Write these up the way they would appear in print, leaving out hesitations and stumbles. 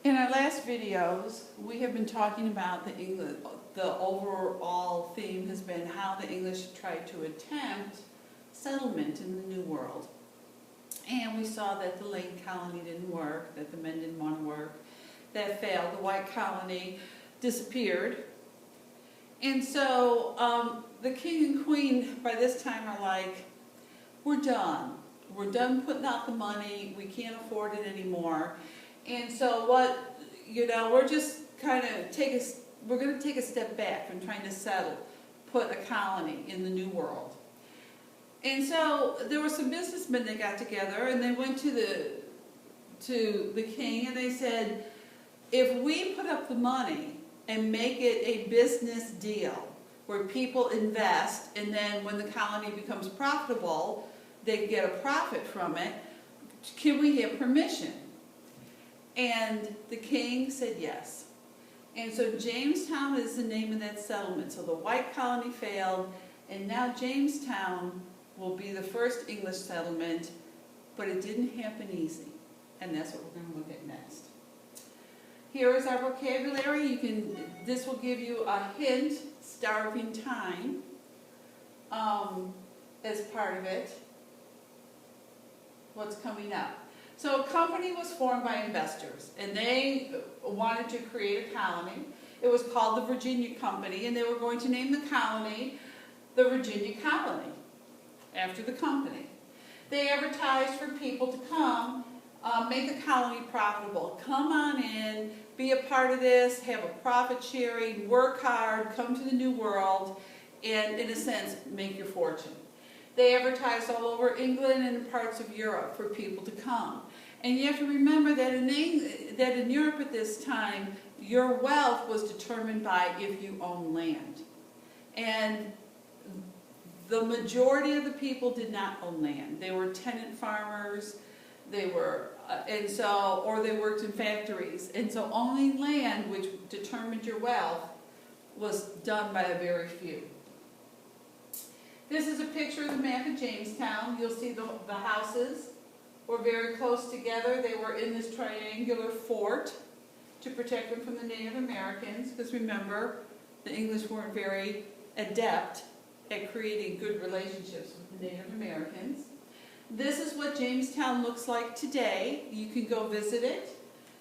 In our last videos, we have been talking about the overall theme has been how the English tried to attempt settlement in the New World. And we saw that the Lane colony didn't work, that the men didn't want to work, that failed, the white colony disappeared. And so the king and queen by this time are like, we're done. We're done putting out the money, we can't afford it anymore. And so we're just kind of we're going to take a step back from trying to settle, put a colony in the New World. And so there were some businessmen that got together and they went to the king and they said, if we put up the money and make it a business deal where people invest and then when the colony becomes profitable, they get a profit from it, can we have permission? And the king said yes. And so Jamestown is the name of that settlement. So the white colony failed, and now Jamestown will be the first English settlement, but it didn't happen easy. And that's what we're going to look at next. Here is our vocabulary. This will give you a hint, starving time, as part of it. What's coming up? So a company was formed by investors, and they wanted to create a colony. It was called the Virginia Company, and they were going to name the colony the Virginia Colony, after the company. They advertised for people to come, make the colony profitable. Come on in, be a part of this, have a profit sharing, work hard, come to the New World, and in a sense, make your fortune. They advertised all over England and parts of Europe for people to come. And you have to remember that in Europe at this time, your wealth was determined by if you own land. And the majority of the people did not own land. They were tenant farmers, or they worked in factories. And so owning land, which determined your wealth, was done by a very few. This is a picture of the map of Jamestown. You'll see the houses were very close together. They were in this triangular fort to protect them from the Native Americans, because remember, the English weren't very adept at creating good relationships with the Native Americans. This is what Jamestown looks like today. You can go visit it.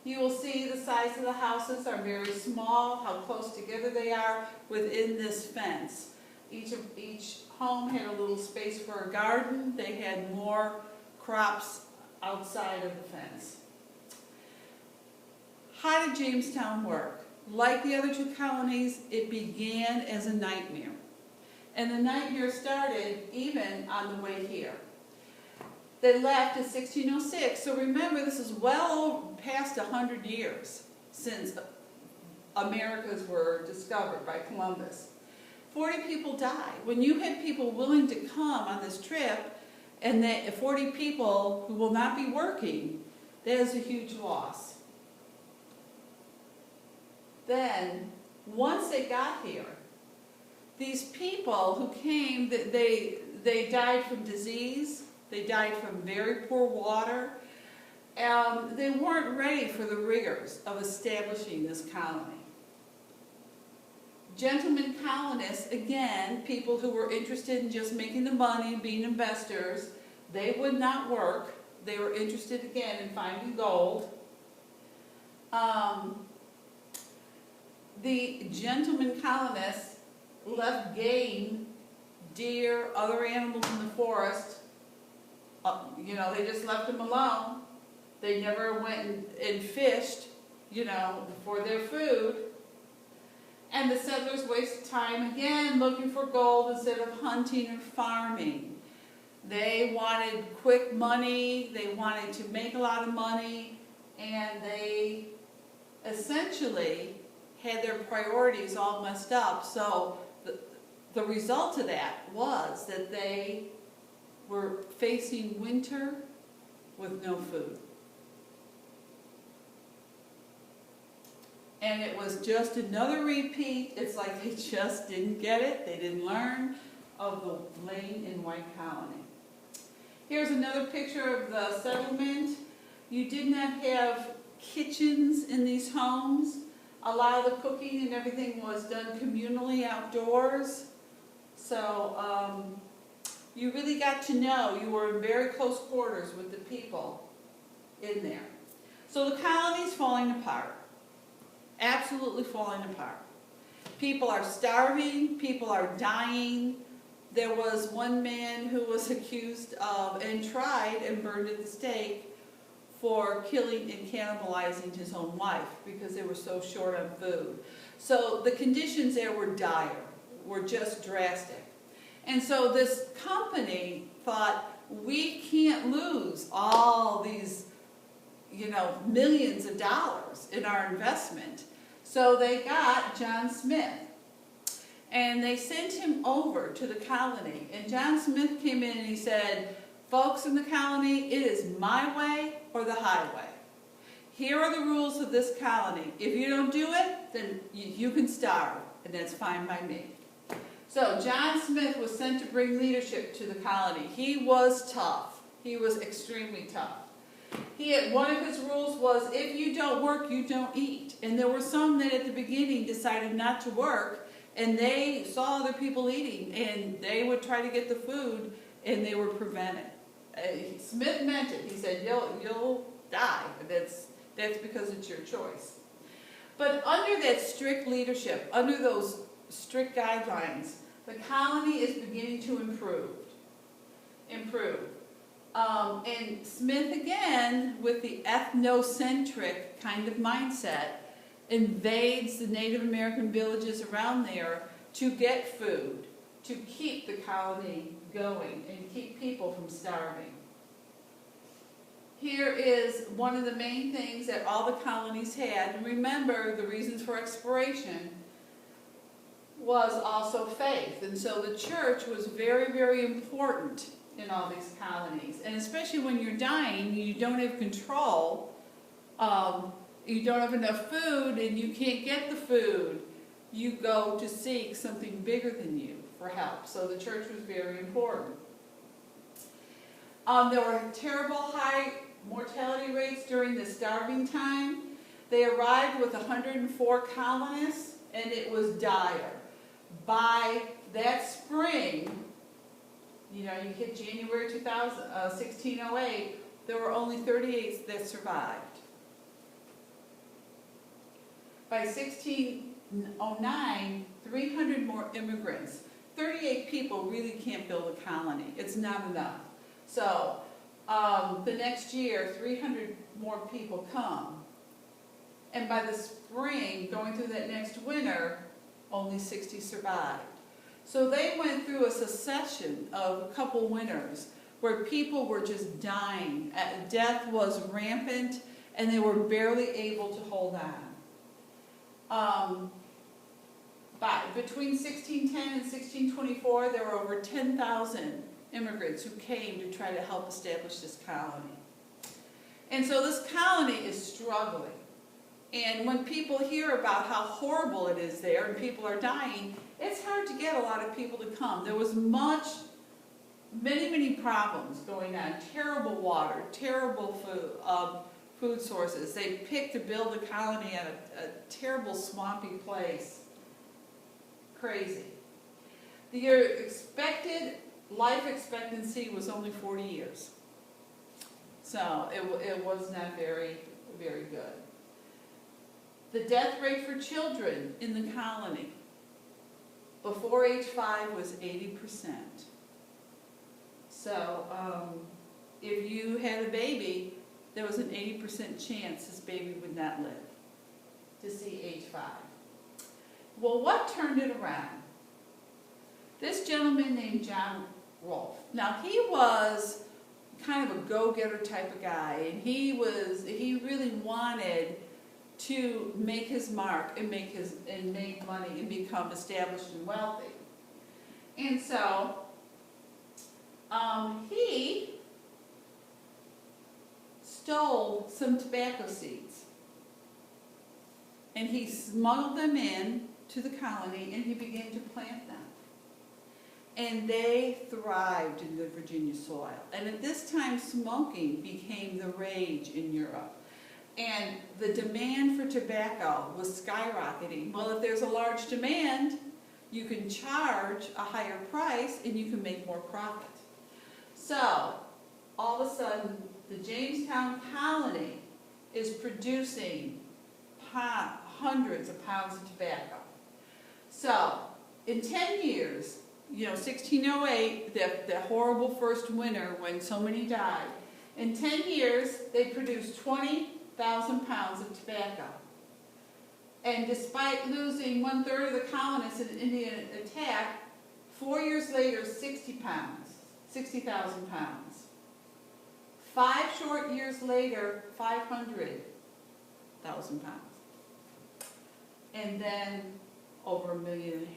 You will see the size of the houses are very small, how close together they are within this fence. Each home had a little space for a garden. They had more crops outside of the fence. How did Jamestown work? Like the other two colonies, it began as a nightmare. And the nightmare started even on the way here. They left in 1606, so remember this is well past 100 years since Americas were discovered by Columbus. 40 people died. When you had people willing to come on this trip, and 40 people who will not be working, that is a huge loss. Then, once they got here, these people who came, they died from disease, they died from very poor water, they weren't ready for the rigors of establishing this colony. Gentlemen colonists, again, people who were interested in just making the money, being investors, they would not work. They were interested again in finding gold. The gentlemen colonists left game, deer, other animals in the forest. They just left them alone. They never went and fished, for their food. And the settlers wasted time again looking for gold instead of hunting and farming. They wanted quick money, they wanted to make a lot of money, and they essentially had their priorities all messed up. So the result of that was that they were facing winter with no food. And it was just another repeat. It's like they just didn't get it. They didn't learn of the Lane and White Colony. Here's another picture of the settlement. You did not have kitchens in these homes. A lot of the cooking and everything was done communally outdoors. So you really got to know, you were in very close quarters with the people in there. So the colony's falling apart. Absolutely falling apart. People are starving, people are dying. There was one man who was accused of, and tried and burned at the stake for killing and cannibalizing his own wife because they were so short on food. So the conditions there were dire, were just drastic. And so this company thought, we can't lose all these, millions of dollars in our investment. So they got John Smith. And they sent him over to the colony. And John Smith came in and he said, folks in the colony, it is my way or the highway. Here are the rules of this colony. If you don't do it, then you can starve, and that's fine by me. So John Smith was sent to bring leadership to the colony. He was tough. He was extremely tough. One of his rules was, if you don't work, you don't eat. And there were some that at the beginning decided not to work, and they saw other people eating, and they would try to get the food, and they were prevented. Smith meant it. He said, you'll die. That's because it's your choice. But under that strict leadership, under those strict guidelines, the colony is beginning to improve. And Smith, again, with the ethnocentric kind of mindset, invades the Native American villages around there to get food, to keep the colony going and keep people from starving. Here is one of the main things that all the colonies had. And remember, the reasons for exploration was also faith. And so the church was very, very important in all these colonies. And especially when you're dying, you don't have control. You don't have enough food and you can't get the food. You go to seek something bigger than you for help. So the church was very important. There were terrible high mortality rates during the starving time. They arrived with 104 colonists, and it was dire. By that spring, you hit January 1608, there were only 38 that survived. By 1609, 300 more immigrants. 38 people really can't build a colony. It's not enough. So the next year, 300 more people come. And by the spring, going through that next winter, only 60 survived. So they went through a succession of a couple winters where people were just dying. Death was rampant, and they were barely able to hold on. Between 1610 and 1624, there were over 10,000 immigrants who came to try to help establish this colony. And so this colony is struggling. And when people hear about how horrible it is there and people are dying, it's hard to get a lot of people to come. There was many problems going on. Terrible water, terrible food sources. They picked to build a colony at a terrible swampy place. Crazy. The expected life expectancy was only 40 years. So it was not very, very good. The death rate for children in the colony before age 5 was 80%. So if you had a baby, there was an 80% chance this baby would not live to see age 5. Well, what turned it around? This gentleman named John Rolfe. Now, he was kind of a go-getter type of guy, and he really wanted to make his mark and make money and become established and wealthy. And so he stole some tobacco seeds, and he smuggled them in to the colony, and he began to plant them. And they thrived in the Virginia soil. And at this time, smoking became the rage in Europe. And the demand for tobacco was skyrocketing. Well, if there's a large demand, you can charge a higher price and you can make more profit. So, all of a sudden, the Jamestown colony is producing hundreds of pounds of tobacco. So, in 10 years, 1608, the horrible first winter when so many died, in 10 years, they produced 20,000 pounds of tobacco. And despite losing 1/3 of the colonists in an Indian attack, 4 years later, 60,000 pounds. 5 short years later, 500,000 pounds. And then over 1.5 million.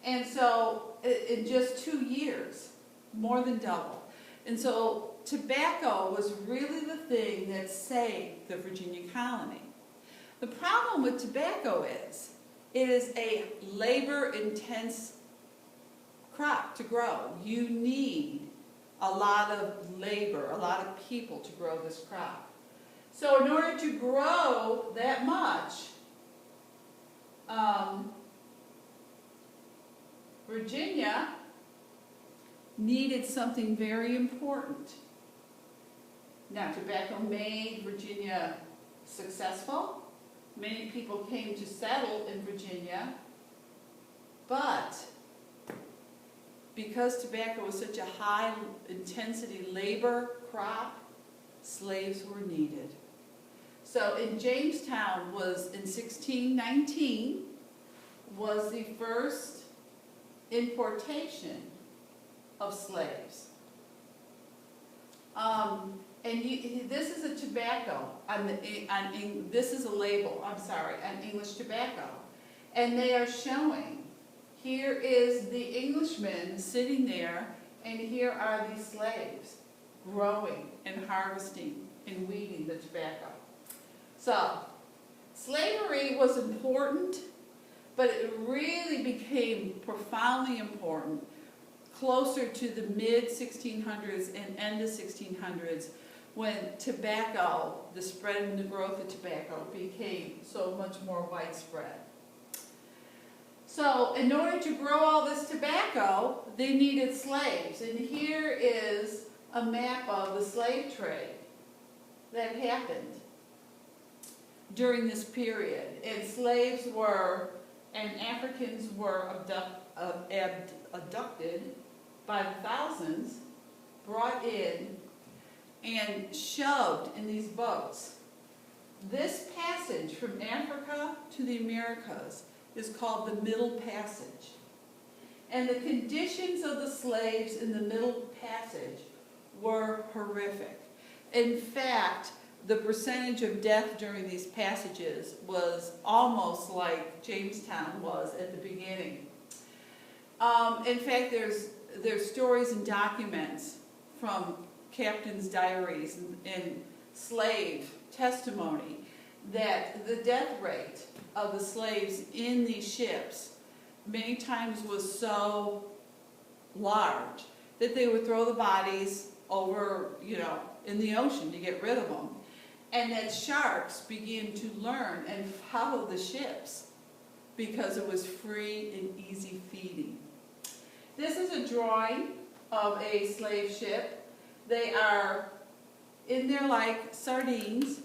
And so, in just 2 years, more than double. And so, tobacco was really the thing that saved the Virginia colony. The problem with tobacco is, it is a labor-intense crop to grow. You need a lot of labor, a lot of people to grow this crop. So in order to grow that much, Virginia needed something very important. Now, tobacco made Virginia successful. Many people came to settle in Virginia, but because tobacco was such a high-intensity labor crop, slaves were needed. So in Jamestown in 1619, was the first importation of slaves. This is a tobacco, this is a label, on English tobacco. And they are showing, here is the Englishman sitting there, and here are these slaves growing and harvesting and weeding the tobacco. So, slavery was important, but it really became profoundly important closer to the mid-1600s and end of 1600s, when tobacco, the spread and the growth of tobacco became so much more widespread. So, in order to grow all this tobacco, they needed slaves. And here is a map of the slave trade that happened during this period. And slaves and Africans were abducted by the thousands, brought in, and shoved in these boats. This passage from Africa to the Americas is called the Middle Passage. And the conditions of the slaves in the Middle Passage were horrific. In fact, the percentage of death during these passages was almost like Jamestown was at the beginning. In fact, there's stories and documents from captains' diaries and slave testimony that the death rate of the slaves in these ships many times was so large that they would throw the bodies over, in the ocean to get rid of them. And that sharks began to learn and follow the ships because it was free and easy feeding. This is a drawing of a slave ship. They are in there like sardines,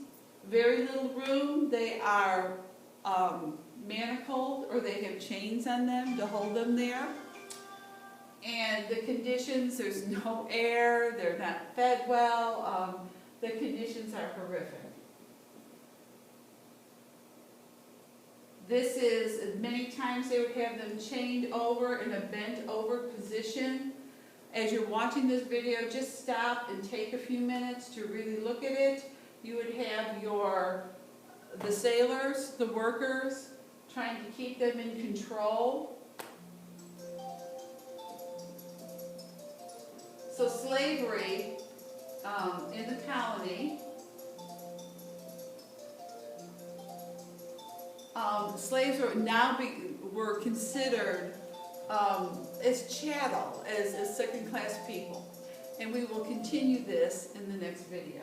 very little room. They are manacled, or they have chains on them to hold them there. And the conditions, there's no air, they're not fed well, the conditions are horrific. This is, many times they would have them chained over in a bent over position. As you're watching this video, just stop and take a few minutes to really look at it. You would have the sailors, the workers, trying to keep them in control. So slavery in the colony, slaves were considered as chattel, as second-class people. And we will continue this in the next video.